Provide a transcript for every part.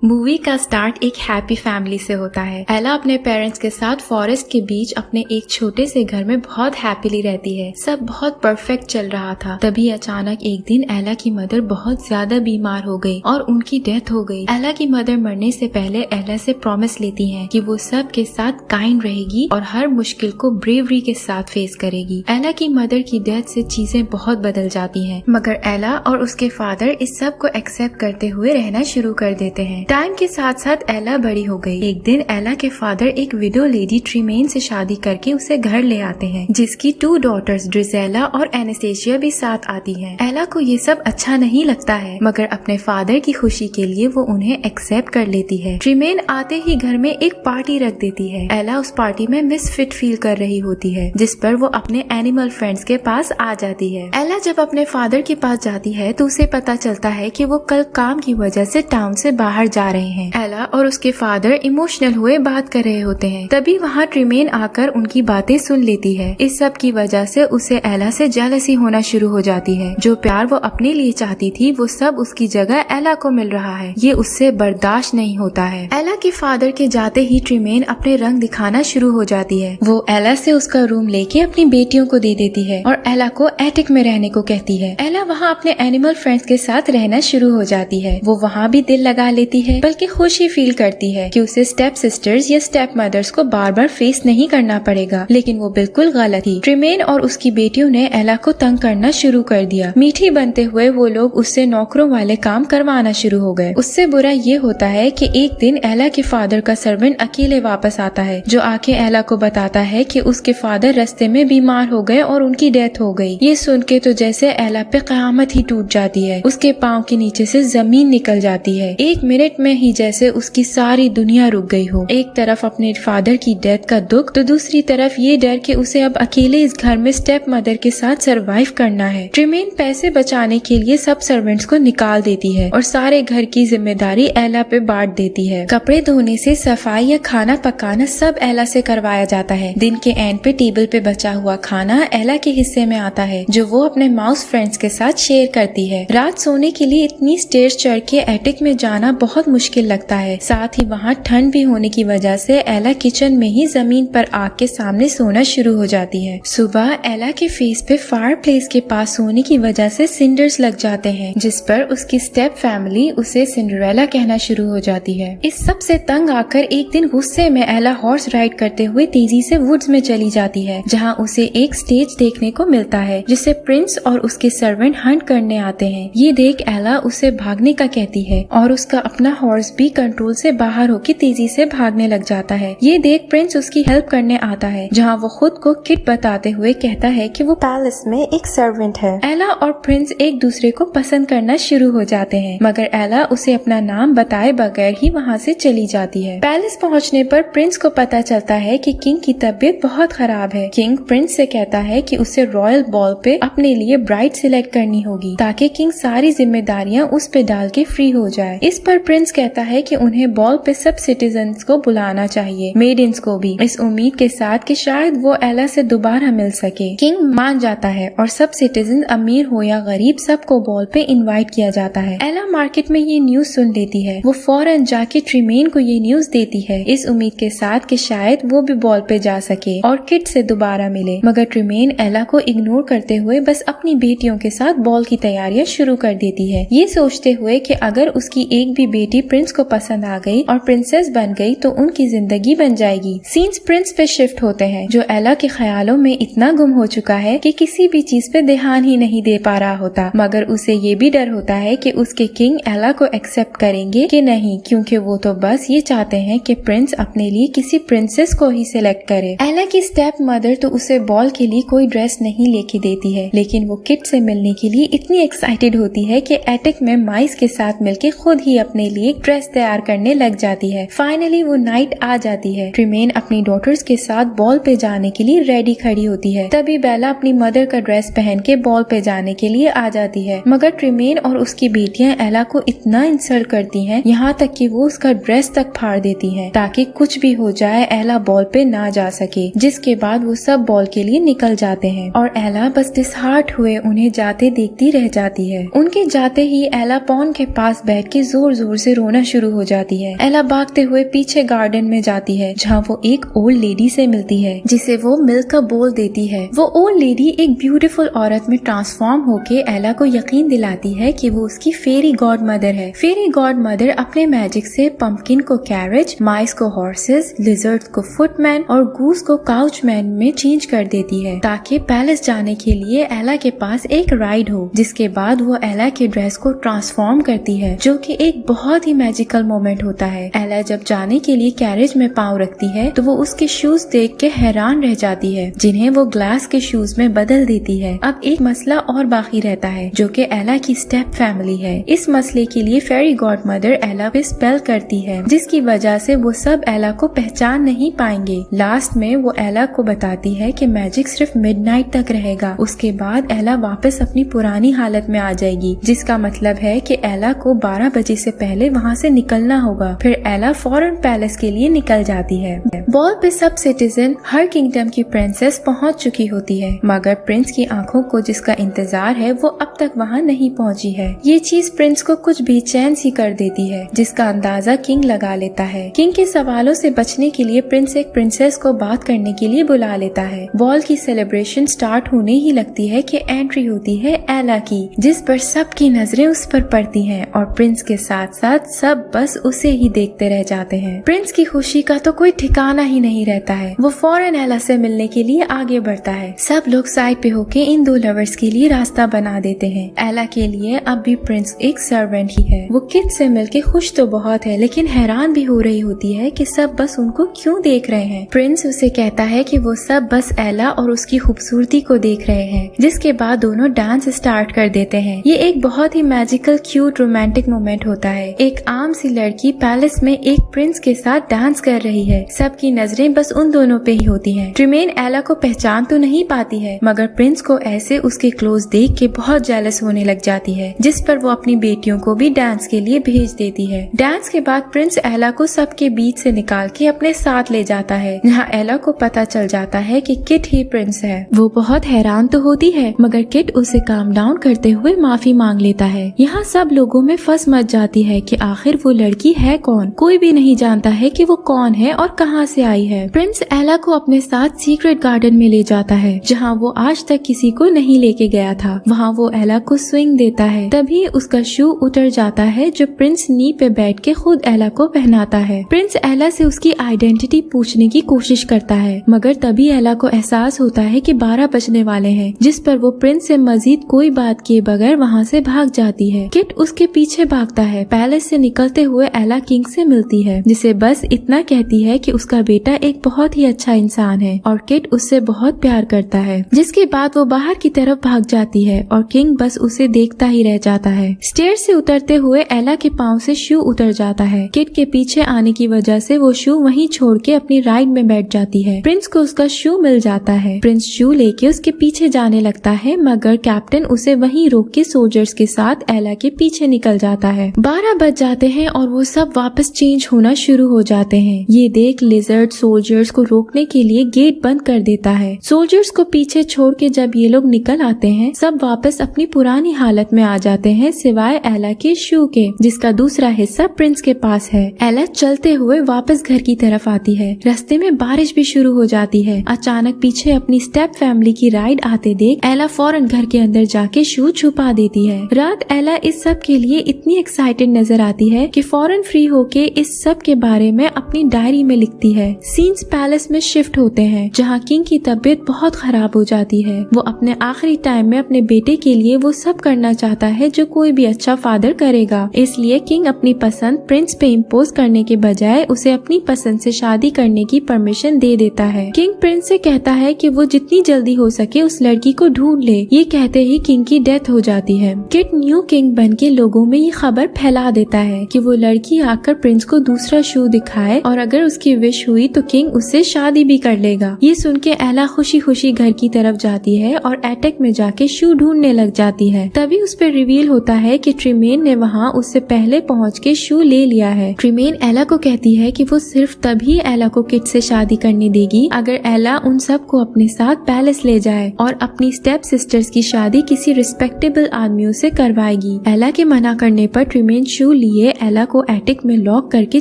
Movie का start एक happy family से होता है। एला अपने पेरेंट्स के साथ फॉरेस्ट के बीच अपने एक छोटे से घर में बहुत हैप्पीली रहती है। सब बहुत परफेक्ट चल रहा था। तभी अचानक एक दिन एला की मदर बहुत ज्यादा बीमार हो गई और उनकी डेथ हो गई। एला की मदर मरने से पहले एला से प्रॉमिस लेती हैं कि वो सब के साथ काइंड रहेगी और हर मुश्किल को ब्रेवरी के साथ फेस करेगी। एला की मदर की डेथ से चीजें बहुत बदल जाती हैं, मगर एला और उसके फादर इस सब को एक्सेप्ट करते हुए रहना शुरू कर देते हैं। टाइम के साथ साथ एला बड़ी हो गई। एक दिन एला के फादर एक विडो लेडी ट्रीमेन से शादी करके उसे घर ले आते हैं, जिसकी 2 डॉटर्स ड्रिजेला और एनेस्टेशिया भी साथ आती हैं। एला को ये सब अच्छा नहीं लगता है, मगर अपने फादर की खुशी के लिए वो उन्हें एक्सेप्ट कर लेती है। ट्रीमेन आते ही घर में एक पार्टी रख देती है। एला उस पार्टी में मिसफिट फील कर रही होती है, जिस पर वो अपने एनिमल फ्रेंड्स के पास आ जाती है। एला जब अपने फादर के पास जाती है तो उसे पता चलता है कि वो कल काम की वजह से टाउन से बाहर जा रहे हैं। एला और उसके फादर इमोशनल हुए बात कर रहे होते हैं। तभी वहाँ ट्रीमेन आकर उनकी बातें सुन लेती है। इस सब की वजह से उसे एला से जेलसी होना शुरू हो जाती है। जो प्यार वो अपने लिए चाहती थी वो सब उसकी जगह एला को मिल रहा है। ये उससे बर्दाश्त नहीं होता है। एला के फादर के जाते ही ट्रीमेन अपने रंग दिखाना शुरू हो जाती है। वो एला से उसका रूम लेके अपनी बेटियों को दे देती है और एला को एटिक में रहने को कहती है। एला वहाँ अपने एनिमल फ्रेंड्स के साथ रहना शुरू हो जाती है। वो वहाँ भी दिल लगा लेती है, बल्कि खुशी फील करती है कि उसे स्टेप सिस्टर्स या स्टेप मदर्स को बार बार फेस नहीं करना पड़ेगा। लेकिन वो बिल्कुल गलत थी। ट्रीमेन और उसकी बेटियों ने एला को तंग करना शुरू कर दिया। मीठी बनते हुए वो लोग उससे नौकरों वाले काम करवाना शुरू हो गए। उससे बुरा ये होता है कि एक दिन एला के फादर का सर्वेंट अकेले वापस आता है, जो आके एला को बताता है कि उसके फादर रास्ते में बीमार हो गए और उनकी डेथ हो गई। ये सुन के तो जैसे एला पे कयामत ही टूट जाती है। उसके पाँव के नीचे से जमीन निकल जाती है। 1 मिनट में ही जैसे उसकी सारी दुनिया रुक गई हो। एक तरफ अपने फादर की डेथ का दुख, तो दूसरी तरफ ये डर कि उसे अब अकेले इस घर में स्टेप मदर के साथ सरवाइव करना है। ट्रीमेन पैसे बचाने के लिए सब सर्वेंट्स को निकाल देती है और सारे घर की जिम्मेदारी एला पे बांट देती है। कपड़े धोने से सफाई या खाना पकाना सब एला से करवाया जाता है। दिन के एंड पे टेबल पे बचा हुआ खाना एला के हिस्से में आता है, जो वो अपने माउस फ्रेंड्स के साथ शेयर करती है। रात सोने के लिए इतनी स्टेयर्स चढ़ के एटिक में जाना बहुत मुश्किल लगता है। साथ ही वहाँ ठंड भी होने की वजह से एला किचन में ही जमीन पर आग के सामने सोना शुरू हो जाती है। सुबह एला के फेस पे फायर प्लेस के पास सोने की वजह से सिंडर्स लग जाते हैं, जिस पर उसकी स्टेप फैमिली उसे सिंड्रेला कहना शुरू हो जाती है। इस सब से तंग आकर एक दिन गुस्से में एला हॉर्स राइड करते हुए तेजी से वुड्स में चली जाती है, जहाँ उसे एक स्टेज देखने को मिलता है, जिसे प्रिंस और उसके सर्वेंट हंट करने आते हैं। ये देख एला उसे भागने का कहती है और उसका अपना हॉर्स भी कंट्रोल से बाहर होकर तेजी से भागने लग जाता है। ये देख प्रिंस उसकी हेल्प करने आता है, जहाँ वो खुद को किट बताते हुए कहता है कि वो पैलेस में एक सर्वेंट है। एला और प्रिंस एक दूसरे को पसंद करना शुरू हो जाते हैं, मगर एला उसे अपना नाम बताए बगैर ही वहाँ से चली जाती है। पैलेस पहुँचने पर प्रिंस को पता चलता है कि किंग की तबीयत बहुत खराब है। किंग प्रिंस से कहता है कि उसे रॉयल बॉल पे अपने लिए ब्राइड सिलेक्ट करनी होगी, ताकि किंग सारी जिम्मेदारियाँ उस पे डाल के फ्री हो जाए। इस पर प्रिंस कहता है कि उन्हें बॉल पे सब सिटीजन्स को बुलाना चाहिए, मेडिन्स को भी, इस उम्मीद के साथ कि शायद वो एला से दोबारा मिल सके। किंग मान जाता है और सब सिटीजन, अमीर हो या गरीब, सबको बॉल पे इनवाइट किया जाता है। एला मार्केट में ये न्यूज सुन लेती है। वो फौरन जाके ट्रीमेन को ये न्यूज देती है, इस उम्मीद के साथ कि शायद वो भी बॉल पे जा सके और किट से दोबारा मिले। मगर ट्रीमेन एला को इग्नोर करते हुए बस अपनी बेटियों के साथ बॉल की तैयारियां शुरू कर देती है, ये सोचते हुए कि अगर उसकी एक भी बेटी प्रिंस को पसंद आ गई और प्रिंसेस बन गई तो उनकी जिंदगी बन जाएगी। सीन्स प्रिंस पे शिफ्ट होते हैं, जो एला के ख्यालों में इतना गुम हो चुका है कि किसी भी चीज पे ध्यान ही नहीं दे पा रहा होता। मगर उसे ये भी डर होता है कि उसके किंग एला को एक्सेप्ट करेंगे कि नहीं, क्योंकि वो तो बस ये चाहते हैं कि प्रिंस अपने लिए किसी प्रिंसेस को ही सिलेक्ट करे। एला की स्टेप मदर तो उसे बॉल के लिए कोई ड्रेस नहीं लेके देती है, लेकिन वो किट से मिलने के लिए इतनी एक्साइटेड होती है कि एटिक में माइस के साथ मिलके खुद ही अपने लिए एक ड्रेस तैयार करने लग जाती है। फाइनली वो नाइट आ जाती है। ट्रीमेन अपनी डॉटर्स के साथ बॉल पे जाने के लिए रेडी खड़ी होती है। तभी बेला अपनी मदर का ड्रेस पहन के बॉल पे जाने के लिए आ जाती है, मगर ट्रीमेन और उसकी बेटियां एला को इतना इंसल्ट करती हैं, यहाँ तक कि वो उसका ड्रेस तक फाड़ देती हैं, ताकि कुछ भी हो जाए एला बॉल पे ना जा सके। जिसके बाद वो सब बॉल के लिए निकल जाते हैं और एला बस डिसहार्ट हुए उन्हें जाते देखती रह जाती है। उनके जाते ही एला पॉन के पास बैठ के जोर जोर से से रोना शुरू हो जाती है। एला भागते हुए पीछे गार्डन में जाती है जहाँ वो एक ओल्ड लेडी से मिलती है जिसे वो मिल्क का बोल देती है। वो ओल्ड लेडी एक ब्यूटीफुल औरत में ट्रांसफॉर्म होके एला को यकीन दिलाती है कि वो उसकी फेरी गॉड मदर है। फेरी गॉड मदर अपने मैजिक से पंपकिन को कैरेज, माइस को हॉर्सेस, लिजर्ड को फुटमैन और गूस को काउचमैन में चेंज कर देती है ताकि पैलेस जाने के लिए एला के पास एक राइड हो। जिसके बाद वो एला के ड्रेस को ट्रांसफॉर्म करती है जो कि एक बहुत ही मैजिकल मोमेंट होता है। एला जब जाने के लिए कैरेज में पाँव रखती है तो वो उसके शूज देख के हैरान रह जाती है जिन्हें वो ग्लास के शूज में बदल देती है। अब एक मसला और बाकी रहता है जो कि एला की स्टेप फैमिली है। इस मसले के लिए फेरी गॉड मदर एला पे स्पेल करती है जिसकी वजह से वो सब एला को पहचान नहीं पाएंगे। लास्ट में वो एला को बताती है कि मैजिक सिर्फ मिडनाइट तक रहेगा, उसके बाद एला वापस अपनी पुरानी हालत में आ जाएगी, जिसका मतलब है कि एला को 12 बजे से पहले वहाँ से निकलना होगा। फिर एला फौरन पैलेस के लिए निकल जाती है। बॉल पे सब सिटीजन हर किंगडम की प्रिंसेस पहुँच चुकी होती है मगर प्रिंस की आंखों को जिसका इंतजार है वो अब तक वहाँ नहीं पहुँची है। ये चीज प्रिंस को कुछ बेचैन सी कर देती है जिसका अंदाजा किंग लगा लेता है। किंग के सवालों से बचने के लिए प्रिंस एक प्रिंसेस को बात करने के लिए बुला लेता है। बॉल की सेलिब्रेशन स्टार्ट होने ही लगती है कि एंट्री होती है एला की, जिस पर सबकी नजरें उस पर पड़ती हैं और प्रिंस के साथ साथ सब बस उसे ही देखते रह जाते हैं। प्रिंस की खुशी का तो कोई ठिकाना ही नहीं रहता है। वो फौरन एला से मिलने के लिए आगे बढ़ता है। सब लोग साइड पे होके इन दो लवर्स के लिए रास्ता बना देते हैं। एला के लिए अब भी प्रिंस एक सर्वेंट ही है। वो किड से मिलके खुश तो बहुत है लेकिन हैरान भी हो रही होती है कि सब बस उनको क्यों देख रहे हैं। प्रिंस उसे कहता है कि वो सब बस एला और उसकी खूबसूरती को देख रहे हैं, जिसके बाद दोनों डांस स्टार्ट कर देते हैं। ये एक बहुत ही मैजिकल क्यूट रोमांटिक मोमेंट होता है। एक आम सी लड़की पैलेस में एक प्रिंस के साथ डांस कर रही है। सबकी नजरें बस उन दोनों पे ही होती हैं। ट्रिमेन एला को पहचान तो नहीं पाती है मगर प्रिंस को ऐसे उसके क्लोज देख के बहुत जेलस होने लग जाती है, जिस पर वो अपनी बेटियों को भी डांस के लिए भेज देती है। डांस के बाद प्रिंस एला को सबके बीच से निकाल के अपने साथ ले जाता है जहाँ एला को पता चल जाता है कि किट ही प्रिंस है। वो बहुत हैरान तो होती है मगर किट उसे काम डाउन करते हुए माफी मांग लेता है। यहाँ सब लोगों में फंस मच जाती है कि आखिर वो लड़की है कौन। कोई भी नहीं जानता है कि वो कौन है और कहाँ से आई है। प्रिंस एला को अपने साथ सीक्रेट गार्डन में ले जाता है जहाँ वो आज तक किसी को नहीं लेके गया था। वहाँ वो एला को स्विंग देता है। तभी उसका शू उतर जाता है जो प्रिंस नी पे बैठ के खुद एला को पहनाता है। प्रिंस एला से उसकी आइडेंटिटी पूछने की कोशिश करता है मगर तभी एला को एहसास होता है कि 12 बजने वाले हैं, जिस पर वो प्रिंस से मजीद कोई बात किए बगैर वहाँ से भाग जाती है। किट उसके पीछे भागता है। पैलेस से निकलते हुए एला किंग से मिलती है जिसे बस इतना कहती है कि उसका बेटा एक बहुत ही अच्छा इंसान है और किट उससे बहुत प्यार करता है। जिसके बाद वो बाहर की तरफ भाग जाती है और किंग बस उसे देखता ही रह जाता है। स्टेयर से उतरते हुए एला के पाँव से शू उतर जाता है। किट के पीछे आने की वजह से वो शू वहीं छोड़ के अपनी राइड में बैठ जाती है। प्रिंस को उसका शू मिल जाता है। प्रिंस शू लेके उसके पीछे जाने लगता है मगर कैप्टन उसे वहीं रोक के सोल्जर्स के साथ एला के पीछे निकल जाता है। 12 बज जाते हैं और वो सब वापस चेंज होना शुरू हो जाते हैं। ये देख लिजर्ड सोल्जर्स को रोकने के लिए गेट बंद कर देता है। सोल्जर्स को पीछे छोड़ के जब ये लोग निकल आते हैं सब वापस अपनी पुरानी हालत में आ जाते हैं सिवाय एला के शू के, जिसका दूसरा हिस्सा प्रिंस के पास है। एला चलते हुए वापस घर की तरफ आती है। रास्ते में बारिश भी शुरू हो जाती है। अचानक पीछे अपनी स्टेप फैमिली की राइड आते देख एला फौरन घर के अंदर जाके शू छुपा देती है। रात एला इस सब के लिए इतनी एक्साइटेड नजर आती है कि फौरन फ्री होके इस सब के बारे में अपनी डायरी में लिखती है। सीन्स पैलेस में शिफ्ट होते हैं जहाँ किंग की तबीयत बहुत खराब हो जाती है। वो अपने आखिरी टाइम में अपने बेटे के लिए वो सब करना चाहता है जो कोई भी अच्छा फादर करेगा। इसलिए किंग अपनी पसंद प्रिंस पे इम्पोज करने के बजाय उसे अपनी पसंद से शादी करने की परमिशन दे देता है। किंग प्रिंस से कहता है कि वो जितनी जल्दी हो सके उस लड़की को ढूंढ ले। ये कहते ही किंग की डेथ हो जाती है। किट न्यू किंग बन के लोगों में ये खबर फैला देता है कि वो लड़की आकर प्रिंस को दूसरा शू दिखाए और अगर उसकी विश हुई तो किंग उससे शादी भी कर लेगा। ये सुन के एला खुशी खुशी घर की तरफ जाती है और एटेक में जाके शू ढूंढने लग जाती है। तभी उस पर रिवील होता है कि ट्रिमेन ने वहाँ उससे पहले पहुँच के शू ले लिया है। ट्रिमेन एला को कहती है कि वो सिर्फ तभी एला को किट से शादी करने देगी अगर एला उन सब को अपने साथ पैलेस ले जाए और अपनी स्टेप सिस्टर्स की शादी किसी रिस्पेक्टेबल आदमियों से करवाएगी। एला के मना करने पर ट्रिमेन शू लिए एला को एटिक में लॉक करके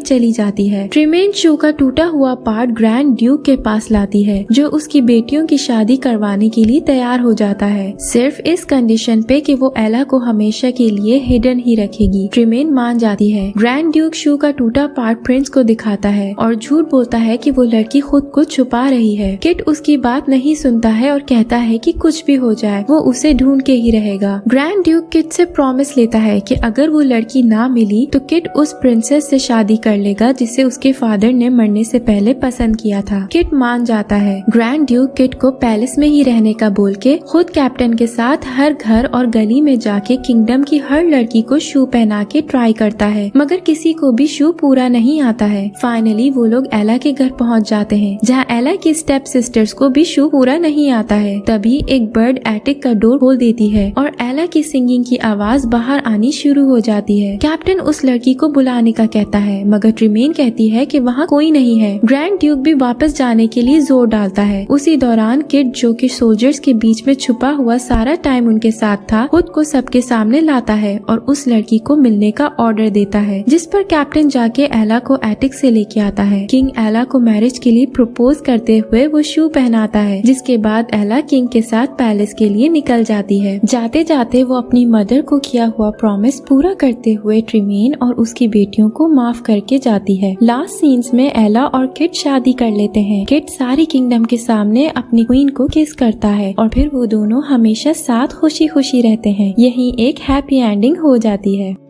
चली जाती है। ट्रिमेन शू का टूटा हुआ पार्ट ग्रैंड ड्यूक के पास लाती है, जो उसकी बेटियों की शादी करवाने के लिए तैयार हो जाता है, सिर्फ इस कंडीशन पे कि वो एला को हमेशा के लिए हिडन ही रखेगी। ट्रिमेन मान जाती है। ग्रैंड ड्यूक शू का टूटा पार्ट प्रिंस को दिखाता है और झूठ बोलता है कि वो लड़की खुद को छुपा रही है। किट उसकी बात नहीं सुनता है और कहता है कि कुछ भी हो जाए वो उसे ढूंढ के ही रहेगा। ग्रैंड ड्यूक किट से प्रॉमिस लेता है कि अगर वो लड़की ना मिली तो किट उस प्रिंसेस से शादी कर लेगा जिसे उसके फादर ने मरने से पहले पसंद किया था। किट मान जाता है। ग्रैंड ड्यूक किट को पैलेस में ही रहने का बोल के खुद कैप्टन के साथ हर घर और गली में जाके किंगडम की हर लड़की को शू पहना के ट्राई करता है, मगर किसी को भी शू पूरा नहीं आता है। फाइनली वो लोग एला के घर पहुंच जाते हैं, जहां एला की स्टेप सिस्टर्स को भी शू पूरा नहीं आता है। तभी एक बर्ड एटिक का डोर खोल देती है और एला की सिंगिंग की आवाज बाहर आनी शुरू हो जाती है। कैप्टन उस लड़की को बुलाने का कहता है, मगर ट्रिमेन कहती है कि वहाँ कोई नहीं है। ग्रैंड ड्यूक भी वापस जाने के लिए जोर डालता है। उसी दौरान किट, जो कि सोल्जर्स के बीच में छुपा हुआ सारा टाइम उनके साथ था, खुद को सबके सामने लाता है और उस लड़की को मिलने का ऑर्डर देता है, जिस पर कैप्टन जाके एला को एटिक से लेके आता है। किंग एला को मैरिज के लिए प्रपोज करते हुए वो शू पहनाता है, जिसके बाद एला किंग के साथ पैलेस के लिए निकल जाती है। जाते जाते वो अपनी मदर को किया हुआ प्रॉमिस पूरा करते हुए ट्रिमेन और उसकी बेटियों को माफ करके जाती है। लास्ट सीन्स में एला और किट शादी कर लेते हैं। किट सारी किंगडम के सामने अपनी क्वीन को किस करता है और फिर वो दोनों हमेशा साथ खुशी खुशी रहते हैं। यही एक हैप्पी एंडिंग हो जाती है।